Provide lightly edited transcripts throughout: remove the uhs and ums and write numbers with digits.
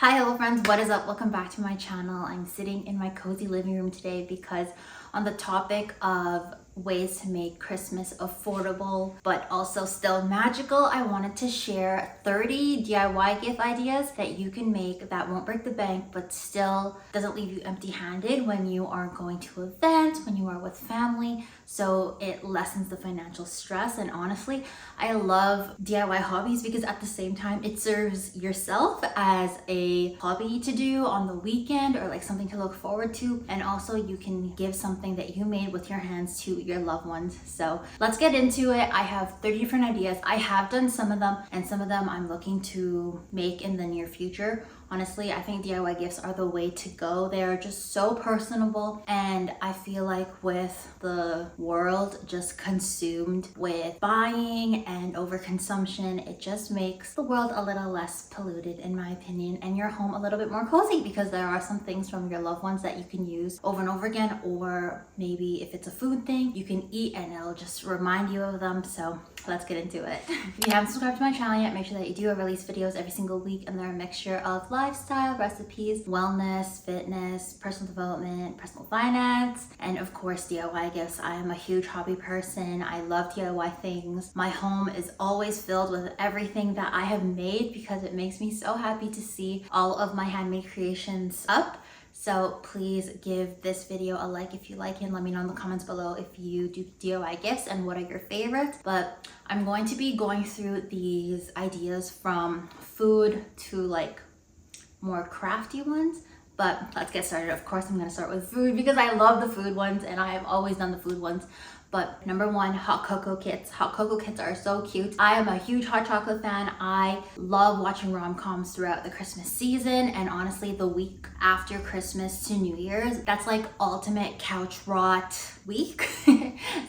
Hi, hello friends, what is up? Welcome back to my channel. I'm sitting in my cozy living room today because on the topic of ways to make Christmas affordable but also still magical, I wanted to share 30 DIY gift ideas that you can make that won't break the bank but still doesn't leave you empty-handed when you are going to events, when you are with family, so it lessens the financial stress. And honestly, I love DIY hobbies because at the same time it serves yourself as a hobby to do on the weekend or like something to look forward to, and also you can give something that you made with your hands to your loved ones. So let's get into it. I have 30 different ideas. I have done some of them and some of them I'm looking to make in the near future. Honestly, I think DIY gifts are the way to go. They are just so personable, and I feel like with the world just consumed with buying and overconsumption, it just makes the world a little less polluted in my opinion, and your home a little bit more cozy because there are some things from your loved ones that you can use over and over again, or maybe if it's a food thing, you can eat and it'll just remind you of them. So let's get into it. If you haven't subscribed to my channel yet, make sure that you do. I release videos every single week and they're a mixture of lifestyle, recipes, wellness, fitness, personal development, personal finance, and of course DIY gifts. I am a huge hobby person. I love DIY things. My home is always filled with everything that I have made because it makes me so happy to see all of my handmade creations up. So please give this video a like if you like it, and let me know in the comments below if you do DIY gifts and what are your favorites. But I'm going to be going through these ideas from food to like more crafty ones. But let's get started. Of course, I'm going to start with food because I love the food ones and I have always done the food ones. But number one, hot cocoa kits. Hot cocoa kits are so cute. I am a huge hot chocolate fan. I love watching rom-coms throughout the Christmas season, and honestly the week after Christmas to New Year's, that's like ultimate couch rot week.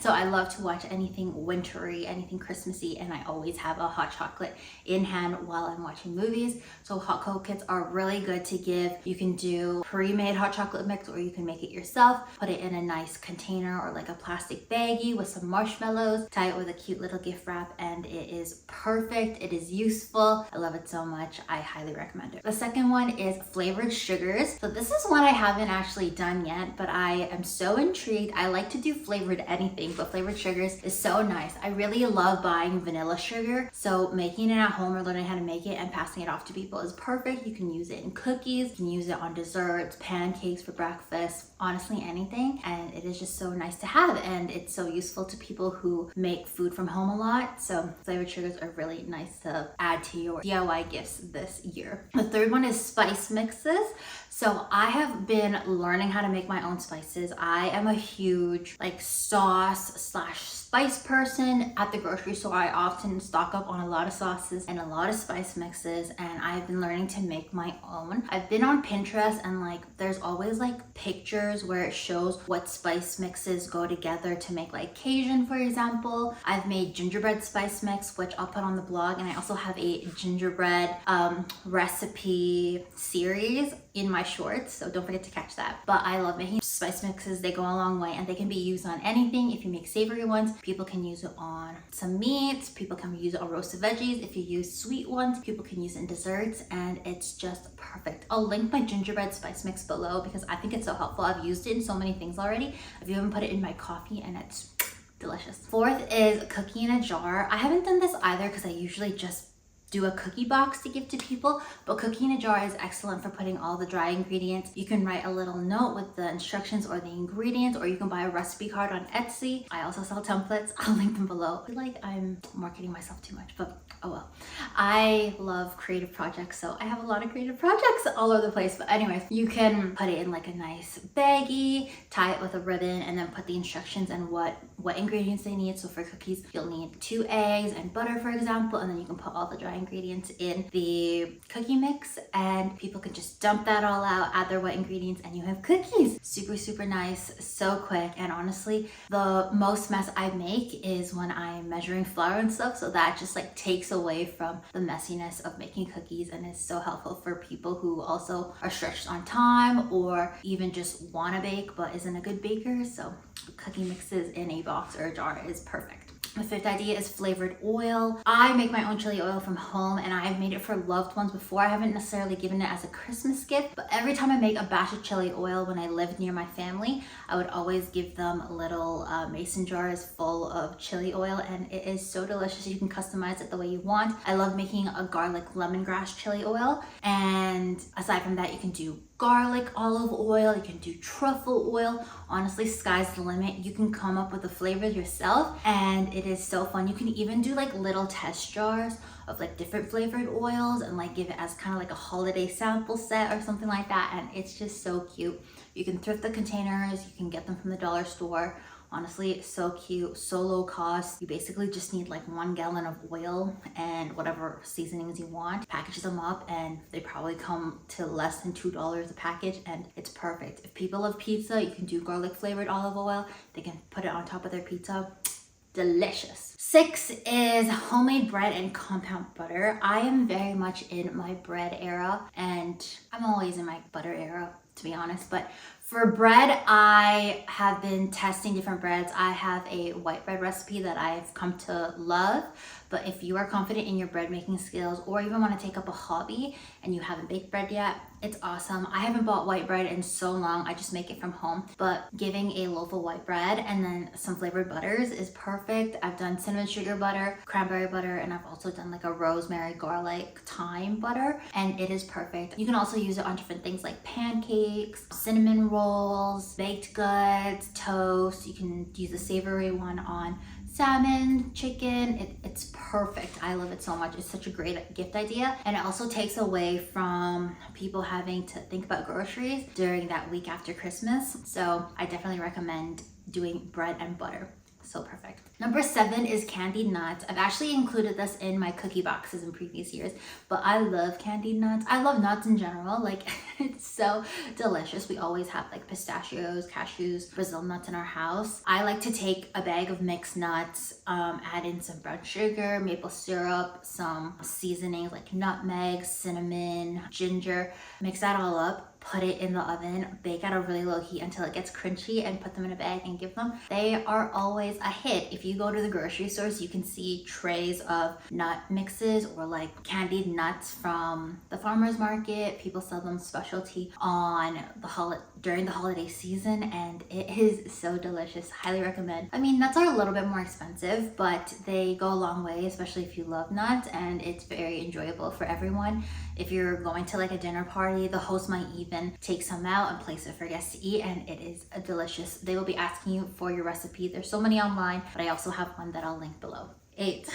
So I love to watch anything wintry, anything Christmassy, and I always have a hot chocolate in hand while I'm watching movies. So hot cocoa kits are really good to give. You can do pre-made hot chocolate mix or you can make it yourself. Put it in a nice container or like a plastic baggie with some marshmallows, tie it with a cute little gift wrap, and it is perfect. It is useful. I love it so much. I highly recommend it. The second one is flavored sugars. So this is one I haven't actually done yet, but I am so intrigued. I like to do flavored anything, but flavored sugars is so nice. I really love buying vanilla sugar, so making it at home or learning how to make it and passing it off to people is perfect. You can use it in cookies, you can use it on desserts, pancakes for breakfast, honestly anything, and it is just so nice to have, and it's so useful to people who make food from home a lot. So flavored sugars are really nice to add to your DIY gifts this year. The third one is spice mixes. So I have been learning how to make my own spices. I am a huge like sauce slash spice person. At the grocery store, I often stock up on a lot of sauces and a lot of spice mixes, and I've been learning to make my own. I've been on Pinterest and like there's always like pictures where it shows what spice mixes go together to make like Cajun, for example. I've made gingerbread spice mix, which I'll put on the blog, and I also have a gingerbread recipe series in my shorts, so don't forget to catch that. But I love making spice mixes. They go a long way and they can be used on anything. If you make savory ones, people can use it on some meats, people can use it on roasted veggies. If you use sweet ones, people can use it in desserts, and it's just perfect. I'll link my gingerbread spice mix below because I think it's so helpful. I've used it in so many things already. I've even put it in my coffee and it's delicious. Fourth is cookie in a jar. I haven't done this either because I usually just do a cookie box to give to people, but cookie in a jar is excellent for putting all the dry ingredients. You can write a little note with the instructions or the ingredients, or you can buy a recipe card on Etsy. I also sell templates. I'll link them below. I feel like I'm marketing myself too much, but oh well. I love creative projects, so I have a lot of creative projects all over the place. But anyways, you can put it in like a nice baggie, tie it with a ribbon, and then put the instructions and what ingredients they need. So for cookies, you'll need 2 eggs and butter, for example, and then you can put all the dry ingredients in the cookie mix, and people can just dump that all out, add their wet ingredients, and you have cookies. Super nice, so quick. And honestly, the most mess I make is when I'm measuring flour and stuff, so that just like takes away from the messiness of making cookies, and is so helpful for people who also are stretched on time or even just want to bake but isn't a good baker. So cookie mixes in a box or a jar is perfect. The fifth idea is flavored oil. I make my own chili oil from home, and I've made it for loved ones before. I haven't necessarily given it as a Christmas gift, but every time I make a batch of chili oil when I lived near my family, I would always give them little mason jars full of chili oil, and it is so delicious. You can customize it the way you want. I love making a garlic lemongrass chili oil, and aside from that, you can do garlic olive oil, you can do truffle oil. Honestly, sky's the limit. You can come up with the flavors yourself, and it is so fun. You can even do like little test jars of like different flavored oils and like give it as kind of like a holiday sample set or something like that, and it's just so cute. You can thrift the containers, you can get them from the dollar store. Honestly, it's so cute, so low cost. You basically just need like 1 gallon of oil and whatever seasonings you want. Packages them up, and they probably come to less than $2 a package, and it's perfect. If people love pizza, you can do garlic flavored olive oil. They can put it on top of their pizza. Delicious. 6 is homemade bread and compound butter. I am very much in my bread era, and I'm always in my butter era, to be honest, but for bread, I have been testing different breads. I have a white bread recipe that I've come to love, but if you are confident in your bread making skills, or even want to take up a hobby and you haven't baked bread yet, it's awesome. I haven't bought white bread in so long, I just make it from home, but giving a loaf of white bread and then some flavored butters is perfect. I've done cinnamon sugar butter, cranberry butter, and I've also done like a rosemary, garlic, thyme butter, and it is perfect. You can also use it on different things like pancakes, cinnamon rolls, baked goods, toast. You can use the savory one on salmon, chicken. It's perfect. I love it so much. It's such a great gift idea, and it also takes away from people having to think about groceries during that week after Christmas. So I definitely recommend doing bread and butter. So perfect. Number 7 is candied nuts. I've actually included this in my cookie boxes in previous years, but I love candied nuts. I love nuts in general. Like, it's so delicious. We always have like pistachios, cashews, Brazil nuts in our house. I like to take a bag of mixed nuts, add in some brown sugar, maple syrup, some seasonings like nutmeg, cinnamon, ginger, mix that all up, put it in the oven, bake at a really low heat until it gets crunchy, and put them in a bag and give them. They are always a hit. If you go to the grocery stores, you can see trays of nut mixes or like candied nuts from the farmer's market. People sell them specialty on during the holiday season, and it is so delicious. Highly recommend. I mean, nuts are a little bit more expensive, but they go a long way, especially if you love nuts, and it's very enjoyable for everyone. If you're going to like a dinner party, the host might even take some out and place it for guests to eat, and it is delicious. They will be asking you for your recipe. There's so many online, but I also have one that I'll link below. 8.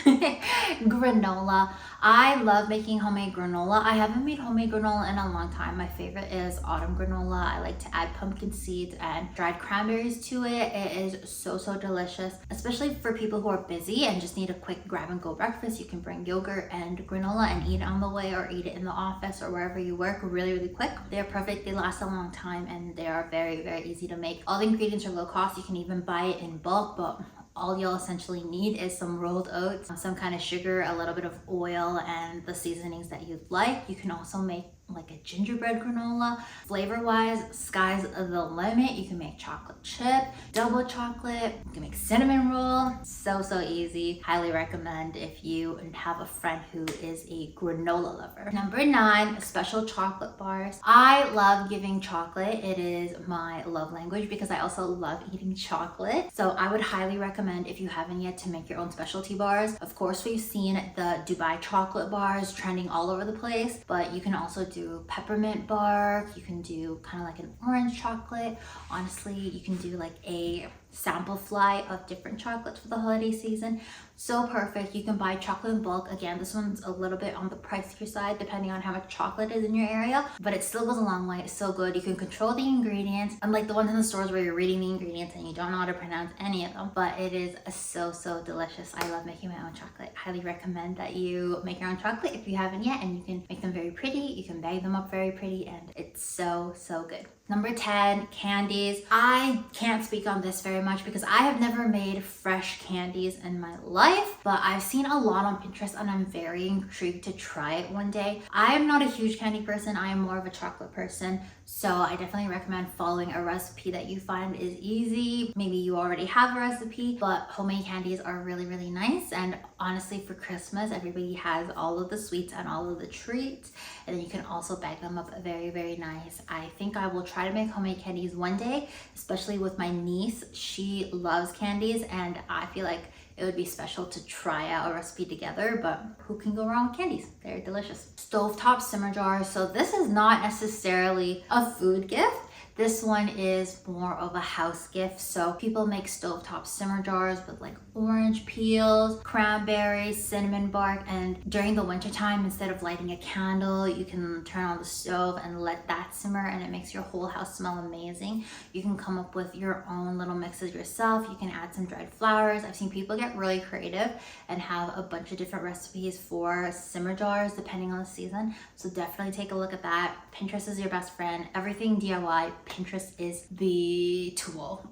Granola. I love making homemade granola. I haven't made homemade granola in a long time. My favorite is autumn granola. I like to add pumpkin seeds and dried cranberries to it. It is so delicious, especially for people who are busy and just need a quick grab and go breakfast. You can bring yogurt and granola and eat it on the way, or eat it in the office or wherever you work really quick. They're perfect. They last a long time, and they are very easy to make. All the ingredients are low cost. You can even buy it in bulk, but all you'll essentially need is some rolled oats, some kind of sugar, a little bit of oil, and the seasonings that you'd like. You can also make like a gingerbread granola. Flavor wise, sky's the limit. You can make chocolate chip, double chocolate, you can make cinnamon roll. So easy. Highly recommend if you have a friend who is a granola lover. Number 9, special chocolate bars. I love giving chocolate. It is my love language because I also love eating chocolate. So I would highly recommend, if you haven't yet, to make your own specialty bars. Of course, we've seen the Dubai chocolate bars trending all over the place, but you can also do peppermint bark. You can do kind of like an orange chocolate. Honestly, you can do like a sample fly of different chocolates for the holiday season. So perfect. You can buy chocolate in bulk. Again, this one's a little bit on the pricier side depending on how much chocolate is in your area, but it still goes a long way. It's so good. You can control the ingredients, unlike the ones in the stores where you're reading the ingredients and you don't know how to pronounce any of them, but it is so delicious. I love making my own chocolate. Highly recommend that you make your own chocolate if you haven't yet, and you can make them very pretty. You can bag them up very pretty, and It's so, so good. Number 10, candies. I can't speak on this very much because I have never made fresh candies in my life, but I've seen a lot on Pinterest and I'm very intrigued to try it one day. I am not a huge candy person. I am more of a chocolate person. So I definitely recommend following a recipe that you find is easy. Maybe you already have a recipe, but homemade candies are really, really nice. And honestly, for Christmas, everybody has all of the sweets and all of the treats. And then you can also bag them up very, very nice. I think I will try to make homemade candies one day, especially with my niece. She loves candies and I feel like it would be special to try out a recipe together, but who can go wrong with candies? They're delicious. Stovetop simmer jars. So this is not necessarily a food gift. This one is more of a house gift. So people make stovetop simmer jars with like orange peels, cranberries, cinnamon bark, and during the winter time, instead of lighting a candle, you can turn on the stove and let that simmer and it makes your whole house smell amazing. You can come up with your own little mixes yourself. You can add some dried flowers. I've seen people get really creative and have a bunch of different recipes for simmer jars depending on the season. So definitely take a look at that. Pinterest is your best friend. Everything DIY, Pinterest is the tool.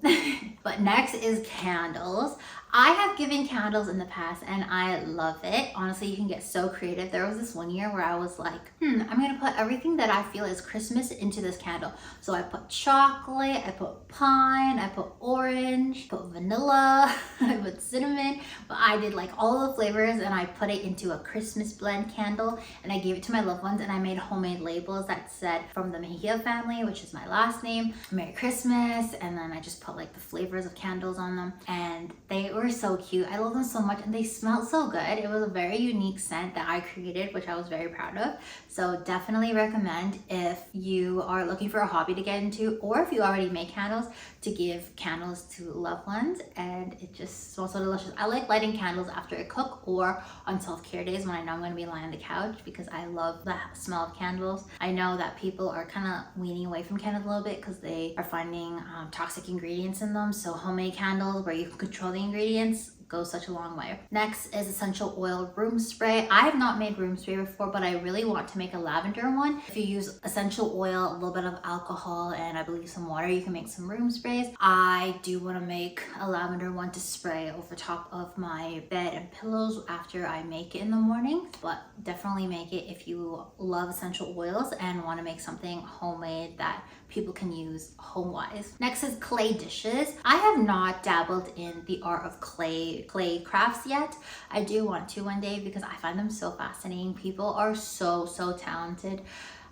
But next is candles. I have given candles in the past and I love it. Honestly, you can get so creative. There was this one year where I was like, I'm gonna put everything that I feel is Christmas into this candle. So I put chocolate, I put pine, I put orange, put vanilla, I put cinnamon, but I did like all the flavors and I put it into a Christmas blend candle and I gave it to my loved ones and I made homemade labels that said from the Mejia family, which is my last name, Merry Christmas, and then I just put like the flavors of candles on them and they were so cute. I love them so much and they smelled so good. It was a very unique scent that I created, which I was very proud of. So definitely recommend if you are looking for a hobby to get into or if you already make candles to give candles to loved ones, and it just smells so delicious. I like lighting candles after I cook or on self-care days when I know I'm going to be lying on the couch because I love the smell of candles. I know that people are kind of weaning away from candles a little bit because they are finding toxic ingredients in them. So homemade candles where you can control the ingredients goes such a long way. Next is essential oil room spray. I have not made room spray before, but I really want to make a lavender one. If you use essential oil, a little bit of alcohol, and I believe some water, you can make some room sprays. I do want to make a lavender one to spray over top of my bed and pillows after I make it in the morning, but definitely make it if you love essential oils and want to make something homemade that people can use home-wise. Next is clay dishes. I have not dabbled in the art of clay crafts yet. I do want to one day because I find them so fascinating. People are so talented.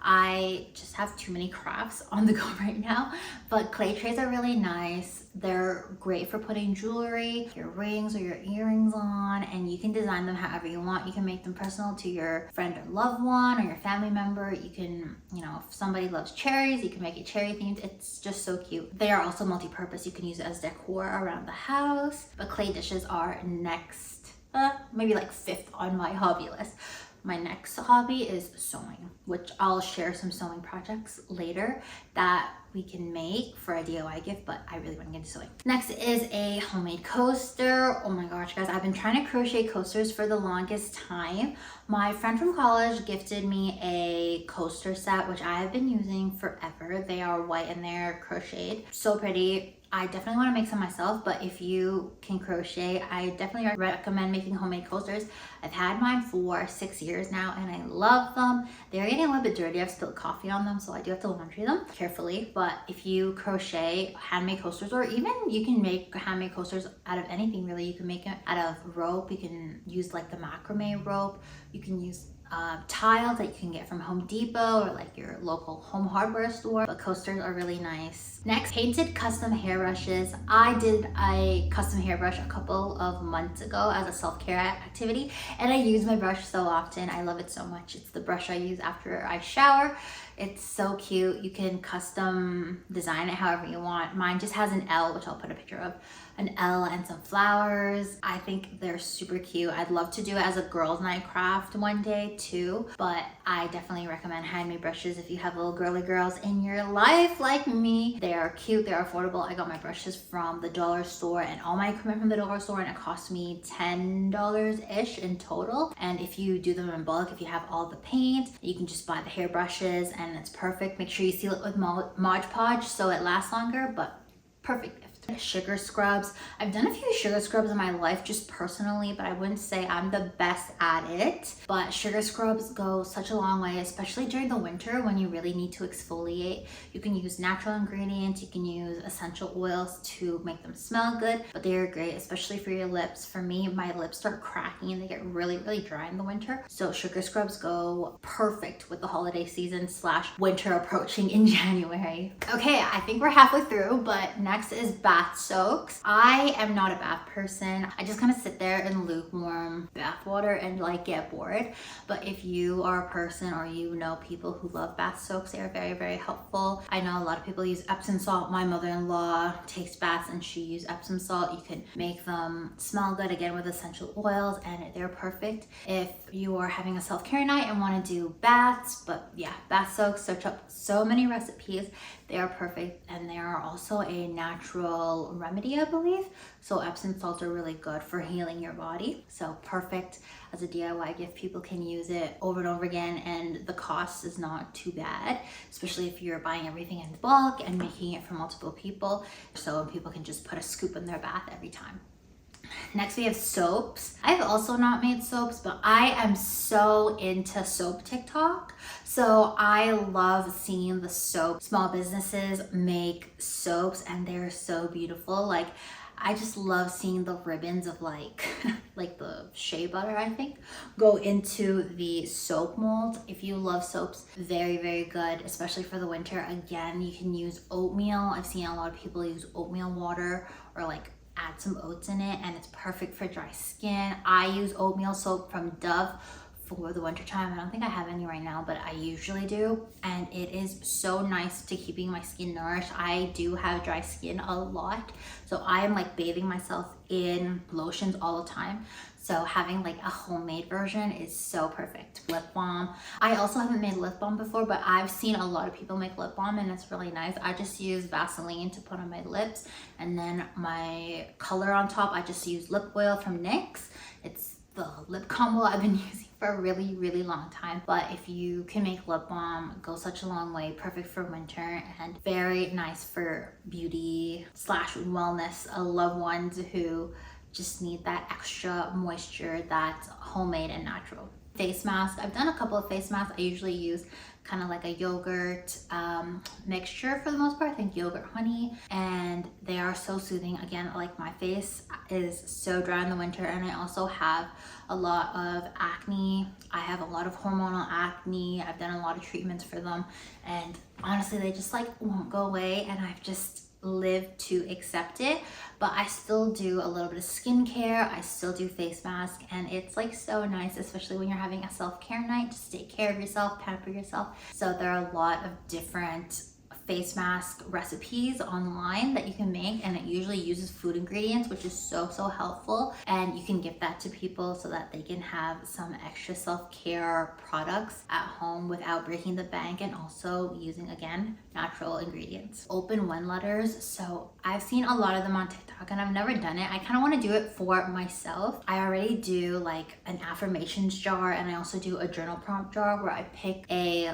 I just have too many crafts on the go right now, but clay trays are really nice. They're great for putting jewelry, your rings or your earrings on, and you can design them however you want. You can make them personal to your friend or loved one or your family member. You can, if somebody loves cherries, you can make it cherry themed. It's just so cute. They are also multi-purpose. You can use it as decor around the house, but clay dishes are next, maybe like 5th on my hobby list. My next hobby is sewing, which I'll share some sewing projects later that we can make for a DIY gift, but I really want to get into sewing. Next is a homemade coaster. Oh my gosh, guys, I've been trying to crochet coasters for the longest time. My friend from college gifted me a coaster set, which I have been using forever. They are white and they're crocheted. So pretty. I definitely want to make some myself, but if you can crochet, I definitely recommend making homemade coasters. I've had mine for 6 years now and I love them. They're getting a little bit dirty. I've spilled coffee on them, so I do have to laundry them carefully. But if you crochet handmade coasters, or even you can make handmade coasters out of anything really. You can make it out of rope. You can use like the macrame rope. You can use tiles that you can get from Home Depot or like your local home hardware store, but coasters are really nice. Next, painted custom hairbrushes. I did a custom hairbrush a couple of months ago as a self-care activity, and I use my brush so often. I love it so much. It's the brush I use after I shower. It's so cute. You can custom design it however you want. Mine just has an L, which I'll put a picture of, an L and some flowers. I think they're super cute. I'd love to do it as a girls' night craft one day too, but I definitely recommend handmade brushes if you have little girly girls in your life like me. They are cute, they're affordable. I got my brushes from the dollar store and all my equipment from the dollar store, and it cost me $10-ish in total. And if you do them in bulk, if you have all the paint, you can just buy the hairbrushes and and it's perfect. Make sure you seal it with Mod Podge so it lasts longer, but perfect gift. Sugar scrubs. I've done a few sugar scrubs in my life just personally, but I wouldn't say I'm the best at it. But sugar scrubs go such a long way, especially during the winter when you really need to exfoliate. You can use natural ingredients, you can use essential oils to make them smell good, but they are great, especially for your lips. For me, my lips start cracking and they get really, really dry in the winter. So sugar scrubs go perfect with the holiday season / winter approaching in January. Okay, I think we're halfway through, but next is bath soaks. I am not a bath person. I just kind of sit there in lukewarm bath water and like get bored. But if you are a person or you know people who love bath soaks, they are very, very helpful. I know a lot of people use Epsom salt. My mother-in-law takes baths and she uses Epsom salt. You can make them smell good again with essential oils and they're perfect. If you are having a self-care night and want to do baths, but yeah, bath soaks, search up so many recipes. They are perfect and they are also a natural remedy, I believe. So Epsom salts are really good for healing your body. So perfect as a DIY gift. People can use it over and over again and the cost is not too bad, especially if you're buying everything in bulk and making it for multiple people. So people can just put a scoop in their bath every time. Next we have soaps. I've also not made soaps, but I am so into soap TikTok. So I love seeing the small businesses make soaps and they're so beautiful. Like I just love seeing the ribbons of like the shea butter, I think, go into the soap mold. If you love soaps, very, very good, especially for the winter. Again, you can use oatmeal. I've seen a lot of people use oatmeal water or like add some oats in it and it's perfect for dry skin. I use oatmeal soap from Dove for the winter time. I don't think I have any right now, but I usually do. And it is so nice to keeping my skin nourished. I do have dry skin a lot. So I am like bathing myself in lotions all the time. So having like a homemade version is so perfect. Lip balm. I also haven't made lip balm before, but I've seen a lot of people make lip balm and it's really nice. I just use Vaseline to put on my lips and then my color on top, I just use lip oil from NYX. It's the lip combo I've been using for a really, really long time. But if you can make lip balm, go such a long way. Perfect for winter and very nice for beauty / wellness loved ones who just need that extra moisture that's homemade and natural. Face mask. I've done a couple of face masks. I usually use kind of like a yogurt mixture for the most part. I think yogurt honey, and they are so soothing. Again, like my face is so dry in the winter and I also have a lot of acne. I have a lot of hormonal acne. I've done a lot of treatments for them and honestly they just like won't go away and I've just live to accept it. But I still do a little bit of skincare. I still do face mask and it's like so nice, especially when you're having a self-care night. Just take care of yourself, pamper yourself. So there are a lot of different face mask recipes online that you can make and it usually uses food ingredients, which is so helpful, and you can give that to people so that they can have some extra self-care products at home without breaking the bank and also using, again, natural ingredients. Open one letters. So I've seen a lot of them on TikTok and I've never done it. I kind of want to do it for myself. I already do like an affirmations jar and I also do a journal prompt jar where I pick a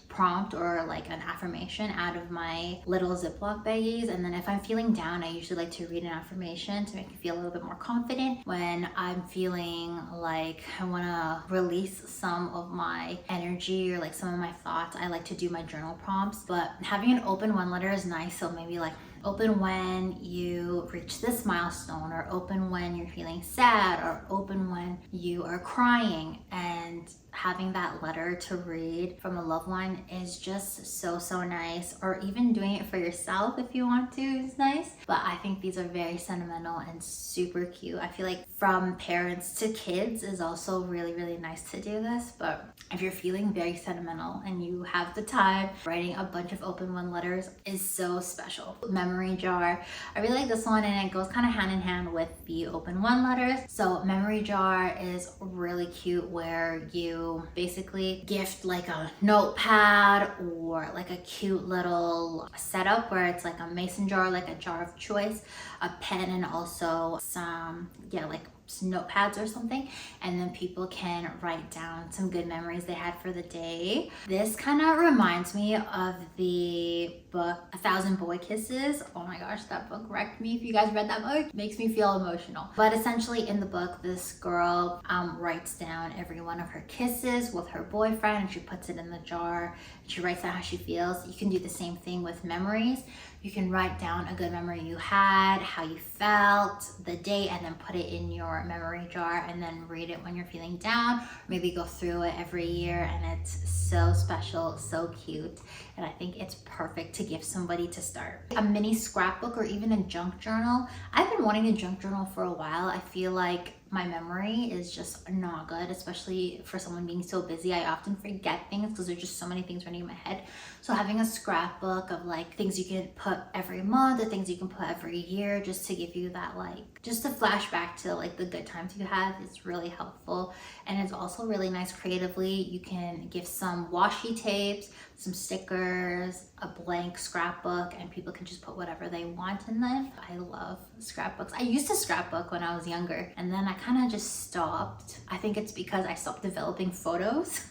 prompt or like an affirmation out of my little Ziploc baggies, and then if I'm feeling down I usually like to read an affirmation to make me feel a little bit more confident. When I'm feeling like I want to release some of my energy or like some of my thoughts, I like to do my journal prompts. But having an open one letter is nice, so maybe like open when you reach this milestone, or open when you're feeling sad, or open when you are crying. And having that letter to read from a loved one is just so nice. Or even doing it for yourself if you want to is nice. But I think these are very sentimental and super cute. I feel like from parents to kids is also really nice to do this. But if you're feeling very sentimental and you have the time, writing a bunch of open one letters is so special. Memory jar. I really like this one and it goes kind of hand in hand with the open one letters. So memory jar is really cute, where you basically gift like a notepad or like a cute little setup where it's like a mason jar, like a jar of choice, a pen, and also some like notepads or something, and then people can write down some good memories they had for the day. This kind of reminds me of the book A Thousand Boy Kisses. Oh my gosh, that book wrecked me. If you guys read that book, it makes me feel emotional. But essentially in the book, this girl writes down every one of her kisses with her boyfriend, and she puts it in the jar. She writes down how she feels. You can do the same thing with memories. You can write down a good memory you had, how you felt, the date, and then put it in your memory jar and then read it when you're feeling down. Maybe go through it every year, and it's so special, so cute. And I think it's perfect to give somebody to start. A mini scrapbook or even a junk journal. I've been wanting a junk journal for a while. I feel like my memory is just not good, especially for someone being so busy. I often forget things because there's just so many things running in my head. So having a scrapbook of like things you can put every month or things you can put every year, just to give you that just a flashback to like the good times you had, is really helpful. And it's also really nice creatively. You can give some washi tapes, some stickers, a blank scrapbook, and people can just put whatever they want in them. I love scrapbooks. I used to scrapbook when I was younger, and then I kind of just stopped. I think it's because I stopped developing photos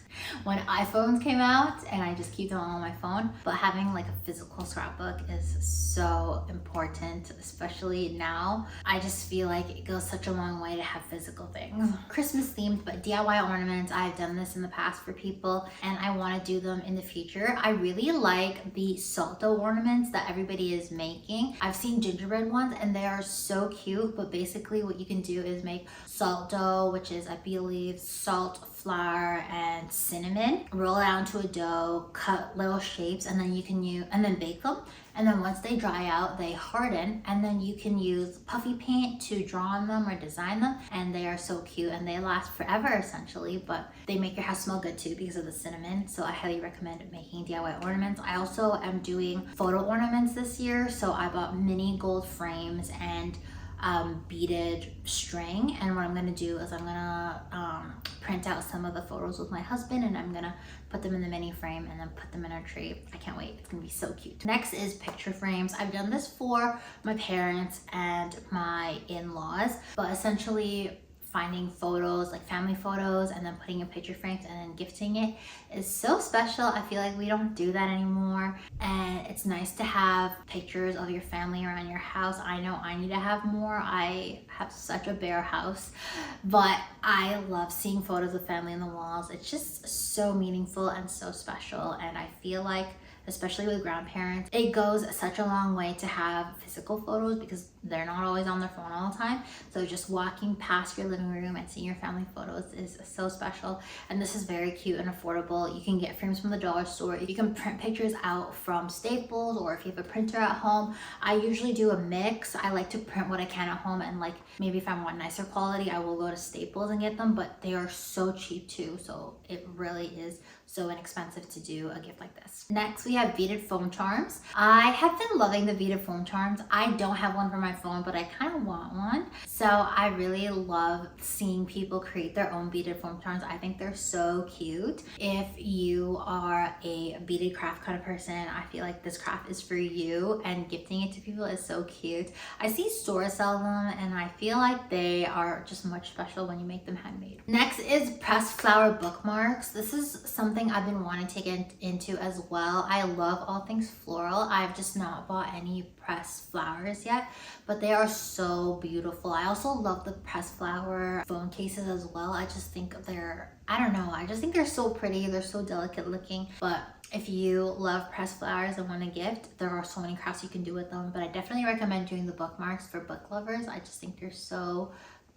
when iPhones came out, and I just keep them all on my phone. But having like a physical scrapbook is so important, especially now. I just feel like it goes such a long way to have physical things. Christmas themed, but DIY ornaments. I've done this in the past for people, and I want to do them in the future. I really like the salt dough ornaments that everybody is making. I've seen gingerbread ones, and they are so cute. But basically what you can do is make salt dough, which is, I believe, salt, flour, and cinnamon. Roll it out into a dough, cut little shapes, and then you can use, and then bake them. And then once they dry out, they harden, and then you can use puffy paint to draw on them or design them. And they are so cute, and they last forever essentially, but they make your house smell good too because of the cinnamon. So I highly recommend making DIY ornaments. I also am doing photo ornaments this year. So I bought mini gold frames and beaded string, and what I'm gonna do is I'm gonna print out some of the photos with my husband, and I'm gonna put them in the mini frame and then put them in our tree. I can't wait, it's gonna be so cute. Next is picture frames. I've done this for my parents and my in-laws, but essentially finding photos, like family photos, and then putting in picture frames and then gifting it is so special. I feel like we don't do that anymore, and it's nice to have pictures of your family around your house. I know I need to have more. I have such a bare house, but I love seeing photos of family on the walls. It's just so meaningful and so special, and I feel like, especially with grandparents, it goes such a long way to have physical photos because they're not always on their phone all the time. So just walking past your living room and seeing your family photos is so special. And this is very cute and affordable. You can get frames from the dollar store. You can print pictures out from Staples, or if you have a printer at home. I usually do a mix. I like to print what I can at home, and like maybe if I want nicer quality, I will go to Staples and get them, but they are so cheap too. So it really is so inexpensive to do a gift like this. Next, we have beaded foam charms. I have been loving the beaded foam charms. I don't have one for my phone, but I kind of want one. So I really love seeing people create their own beaded foam charms. I think they're so cute. If you are a beaded craft kind of person, I feel like this craft is for you, and gifting it to people is so cute. I see stores sell them, and I feel like they are just much special when you make them handmade. Next is pressed flower bookmarks. This is something I've been wanting to get into as well. I love all things floral. I've just not bought any pressed flowers yet, but they are so beautiful. I also love the pressed flower phone cases as well. I just think they're, I don't know, I just think they're so pretty. They're so delicate looking. But if you love pressed flowers and want a gift, there are so many crafts you can do with them. But I definitely recommend doing the bookmarks for book lovers. I just think they're so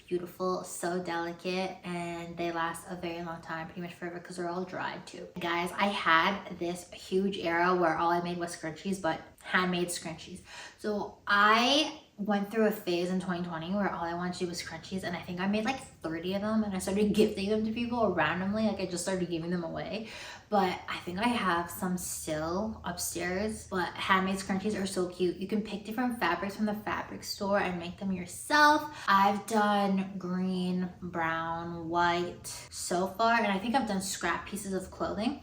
beautiful, so delicate, and they last a very long time, pretty much forever, because they're all dried too. Guys, I had this huge era where all I made was scrunchies, but handmade scrunchies. So I went through a phase in 2020 where all I wanted to do was scrunchies, and I think I made like 30 of them, and I started gifting them to people randomly. Like I just started giving them away. But I think I have some still upstairs. But handmade scrunchies are so cute. You can pick different fabrics from the fabric store and make them yourself. I've done green, brown, white so far, and I think I've done scrap pieces of clothing.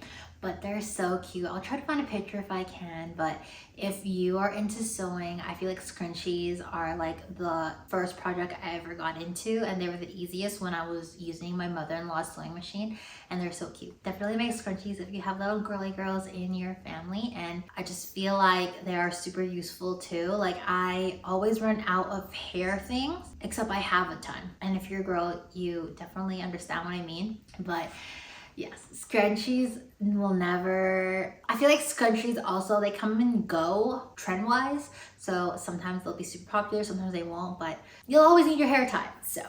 but they're so cute. I'll try to find a picture if I can, but if you are into sewing, I feel like scrunchies are like the first project I ever got into, and they were the easiest when I was using my mother-in-law's sewing machine, and they're so cute. Definitely make scrunchies if you have little girly girls in your family, and I just feel like they are super useful too. Like I always run out of hair things, except I have a ton, and if you're a girl, you definitely understand what I mean. But yes, scrunchies will never, I feel like scrunchies also, they come and go trend wise. So sometimes they'll be super popular, sometimes they won't, but you'll always need your hair tied. So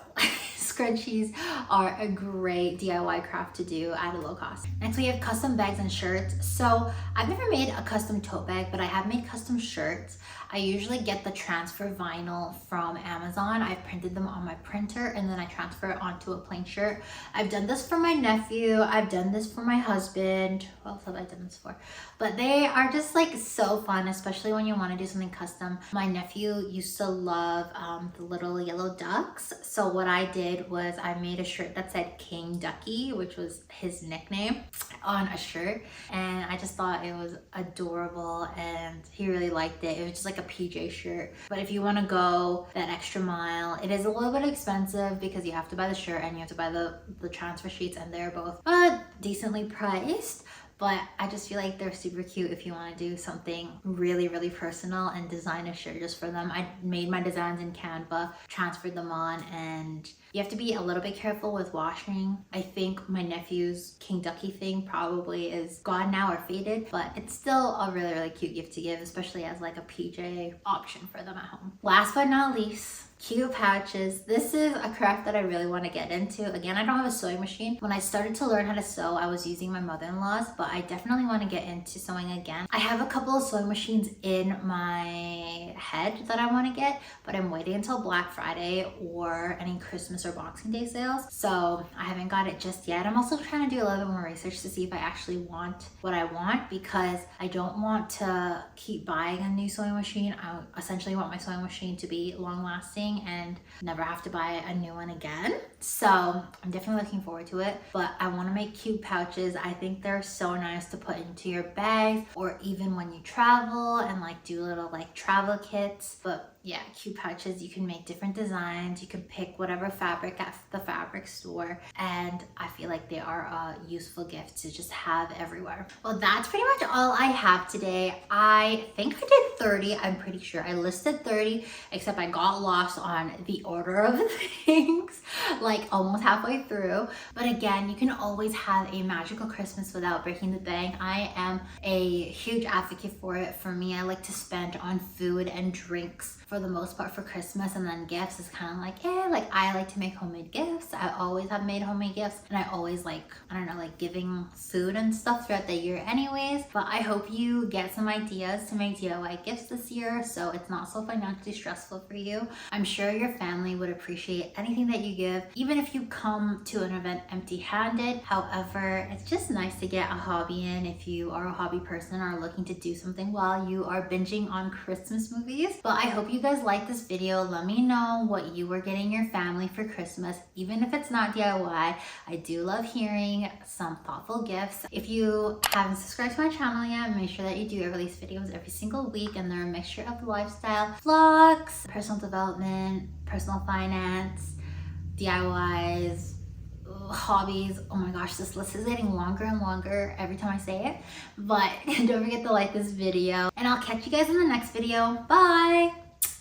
scrunchies are a great DIY craft to do at a low cost. Next we have custom bags and shirts. So I've never made a custom tote bag, but I have made custom shirts. I usually get the transfer vinyl from Amazon. I've printed them on my printer and then I transfer it onto a plain shirt. I've done this for my nephew. I've done this for my husband. What else have I done this for? But they are just like so fun, especially when you want to do something custom. My nephew used to love the little yellow ducks. So what I did was I made a shirt that said King Ducky, which was his nickname, on a shirt. And I just thought it was adorable and he really liked it. It was just like a PJ shirt. But if you want to go that extra mile, it is a little bit expensive because you have to buy the shirt and you have to buy the transfer sheets, and they're both decently priced. But I just feel like they're super cute if you want to do something really, really personal and design a shirt just for them. I made my designs in Canva, transferred them on, and you have to be a little bit careful with washing. I think my nephew's King Ducky thing probably is gone now or faded, but it's still a really, really cute gift to give, especially as like a PJ option for them at home. Last but not least, cute pouches. This is a craft that I really want to get into. Again, I don't have a sewing machine. When I started to learn how to sew, I was using my mother-in-law's, but I definitely want to get into sewing again. I have a couple of sewing machines in my head that I want to get, but I'm waiting until Black Friday or any Christmas or Boxing Day sales. So I haven't got it just yet. I'm also trying to do a little bit more research to see if I actually want what I want, because I don't want to keep buying a new sewing machine. I essentially want my sewing machine to be long lasting and never have to buy a new one again. So I'm definitely looking forward to it, but I want to make cute pouches. I think they're so nice to put into your bags, or even when you travel and like do little like travel kits. But yeah, cute pouches, you can make different designs, you can pick whatever fabric at the fabric store, and I feel like they are a useful gift to just have everywhere. Well, that's pretty much all I have today. I think I did 30, I'm pretty sure. I listed 30, except I got lost on the order of things, like almost halfway through. But again, you can always have a magical Christmas without breaking the bank. I am a huge advocate for it. For me, I like to spend on food and drinks for the most part for Christmas, and then gifts is kind of like, like I like to make homemade gifts. I always have made homemade gifts, and I always like, I don't know, like giving food and stuff throughout the year anyways. But I hope you get some ideas to make DIY gifts this year so it's not so financially stressful for you. I'm sure your family would appreciate anything that you give, even if you come to an event empty-handed. However, it's just nice to get a hobby in if you are a hobby person or looking to do something while you are binging on Christmas movies. But I hope you guys like this video. Let me know what you were getting your family for Christmas, even if it's not DIY. I do love hearing some thoughtful gifts. If you haven't subscribed to my channel yet, make sure that you do. I release videos every single week, and they're a mixture of lifestyle vlogs, personal development, personal finance, DIYs, hobbies. Oh my gosh, this list is getting longer and longer every time I say it. But don't forget to like this video, and I'll catch you guys in the next video. Bye!